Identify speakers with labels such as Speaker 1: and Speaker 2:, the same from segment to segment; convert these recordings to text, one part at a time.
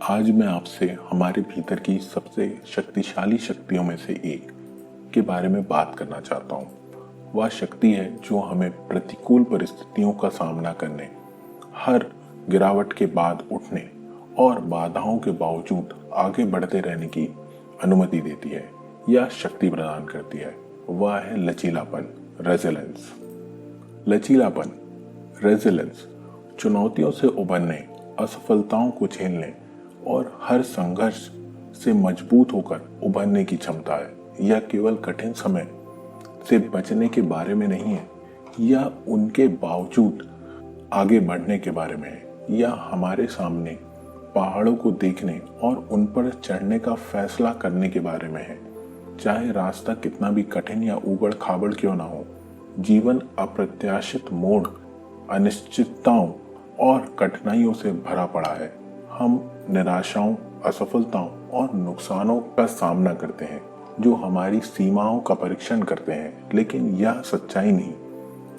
Speaker 1: आज मैं आपसे हमारे भीतर की सबसे शक्तिशाली शक्तियों में से एक के बारे में बात करना चाहता हूँ। वह शक्ति है जो हमें प्रतिकूल परिस्थितियों का सामना करने, हर गिरावट के बाद उठने और बाधाओं के बावजूद आगे बढ़ते रहने की अनुमति देती है या शक्ति प्रदान करती है। वह है लचीलापन, रेजिलेंस। लचीलापन, रेजिलेंस चुनौतियों से उबरने, असफलताओं को झेलने और हर संघर्ष से मजबूत होकर उभरने की क्षमता है। यह केवल कठिन समय से बचने के बारे में नहीं है, यह उनके बावजूद आगे बढ़ने के बारे में है। यह हमारे सामने पहाड़ों को देखने और उन पर चढ़ने का फैसला करने के बारे में है। चाहे रास्ता कितना भी कठिन या ऊबड़ खाबड़ क्यों ना हो, जीवन अप्रत्याशित मोड़, अनिश्चितताओं और कठिनाइयों से भरा पड़ा है। हम निराशाओं, असफलताओं और नुकसानों का सामना करते हैं जो हमारी सीमाओं का परीक्षण करते हैं, लेकिन यह सच्चाई नहीं,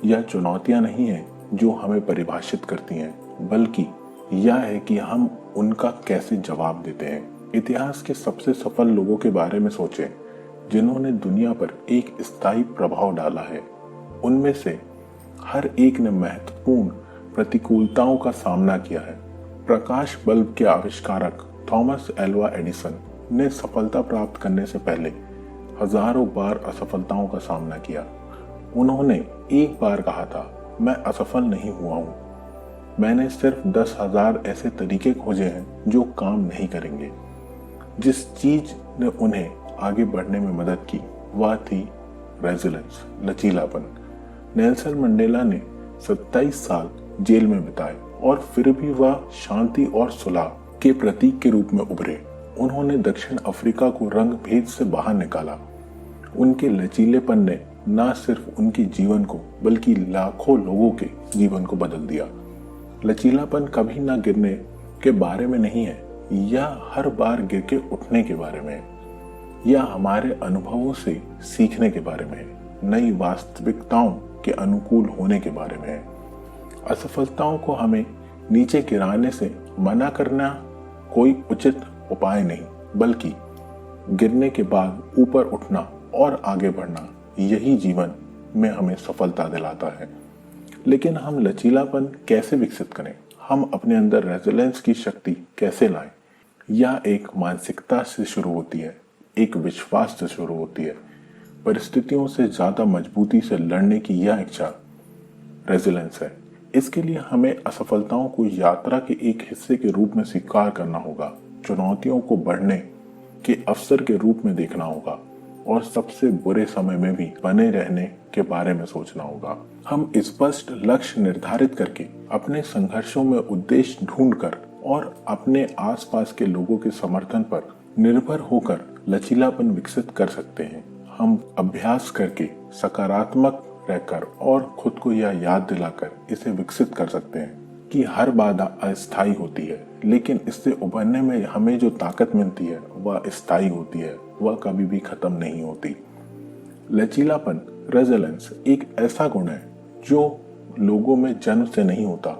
Speaker 1: यह चुनौतियां नहीं है जो हमें परिभाषित करती हैं, बल्कि यह है कि हम उनका कैसे जवाब देते हैं। इतिहास के सबसे सफल लोगों के बारे में सोचें जिन्होंने दुनिया पर एक स्थायी प्रभाव डाला है। उनमें से हर एक ने महत्वपूर्ण प्रतिकूलताओं का सामना किया है। प्रकाश बल्ब के आविष्कारक थॉमस एल्वा एडिसन ने सफलता प्राप्त करने से पहले हजारों बार असफलताओं का सामना किया। उन्होंने एक बार कहा था, मैं असफल नहीं हुआ हूं, मैंने सिर्फ 10,000 ऐसे तरीके खोजे हैं जो काम नहीं करेंगे। जिस चीज ने उन्हें आगे बढ़ने में मदद की वह थी रेजिलेंस, लचीलापन। नेल्सन मंडेला ने 27 साल जेल में बिताए और फिर भी वह शांति और सुलह के प्रतीक के रूप में उभरे। उन्होंने दक्षिण अफ्रीका को रंग भेद से बाहर निकाला। उनके लचीलेपन ने न सिर्फ उनके जीवन को बल्कि लाखों लोगों के जीवन को बदल दिया। लचीलापन कभी न गिरने के बारे में नहीं है, यह हर बार गिर के उठने के बारे में है। यह हमारे अनुभवों से सीखने के बारे में है, नई वास्तविकताओं के अनुकूल होने के बारे में है। असफलताओं को हमें नीचे गिराने से मना करना कोई उचित उपाय नहीं, बल्कि गिरने के बाद ऊपर उठना और आगे बढ़ना, यही जीवन में हमें सफलता दिलाता है। लेकिन हम लचीलापन कैसे विकसित करें? हम अपने अंदर रेजिलेंस की शक्ति कैसे लाएं? यह एक मानसिकता से शुरू होती है, एक विश्वास से शुरू होती है। परिस्थितियों से ज्यादा मजबूती से लड़ने की यह इच्छा रेजिलेंस है। इसके लिए हमें असफलताओं को यात्रा के एक हिस्से के रूप में स्वीकार करना होगा, चुनौतियों को बढ़ने के अवसर के रूप में देखना होगा और सबसे बुरे समय में भी बने रहने के बारे में सोचना होगा। हम स्पष्ट लक्ष्य निर्धारित करके अपने संघर्षों में उद्देश्य ढूंढकर और अपने आसपास के लोगों के समर्थन पर निर्भर होकर लचीलापन विकसित कर सकते हैं। हम अभ्यास करके, सकारात्मक रहकर और खुद को यह याद दिलाकर इसे विकसित कर सकते हैं कि हर बाधा अस्थायी होती है, लेकिन इससे उभरने में हमें जो ताकत मिलती है वह स्थायी होती है, वह कभी भी खत्म नहीं होती। लचीलापन, रेजिलेंस एक ऐसा गुण है जो लोगों में जन्म से नहीं होता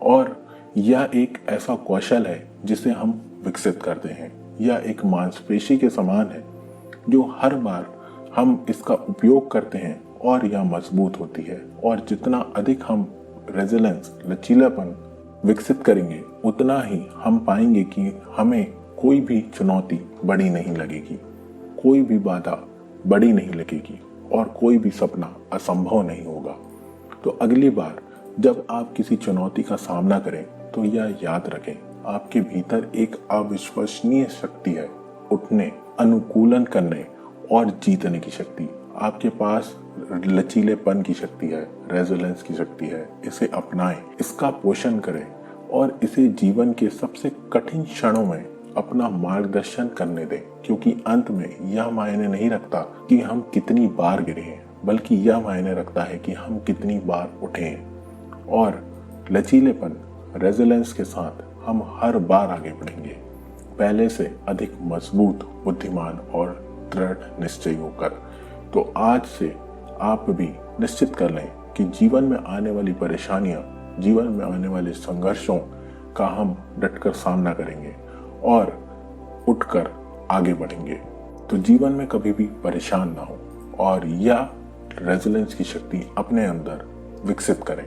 Speaker 1: और यह एक ऐसा कौशल है जिसे हम विकसित करते हैं। यह एक मांसपेशी के समान है जो हर बार हम इसका उपयोग करते हैं और यह मजबूत होती है। और जितना अधिक हम रेजिलेंस, लचीलापन विकसित करेंगे, उतना ही हम पाएंगे कि हमें कोई भी चुनौती बड़ी नहीं लगेगी, कोई भी बाधा बड़ी नहीं लगेगी और कोई भी सपना असंभव नहीं होगा। तो अगली बार जब आप किसी चुनौती का सामना करें तो यह याद रखें, आपके भीतर एक अविश्वसनीय शक्ति है, उठने, अनुकूलन करने और जीतने की शक्ति। आपके पास लचीलेपन की शक्ति है, रेजिलेंस की शक्ति है। इसे अपनाएं, इसका पोषण करें और इसे जीवन के सबसे कठिन क्षणों में अपना मार्गदर्शन करने दें, क्योंकि अंत में यह मायने नहीं रखता कि हम कितनी बार गिरे हैं, बल्कि यह मायने रखता है कि हम कितनी बार उठे हैं। और लचीलेपन, रेजिलेंस के साथ हम हर बार आगे बढ़ेंगे, पहले से अधिक मजबूत, बुद्धिमान और दृढ़ निश्चय होकर। तो आज से आप भी निश्चित कर लें कि जीवन में आने वाली परेशानियां, जीवन में आने वाले संघर्षों का हम डटकर सामना करेंगे और उठकर आगे बढ़ेंगे। तो जीवन में कभी भी परेशान ना हो और यह रेजिलियंस की शक्ति अपने अंदर विकसित करें।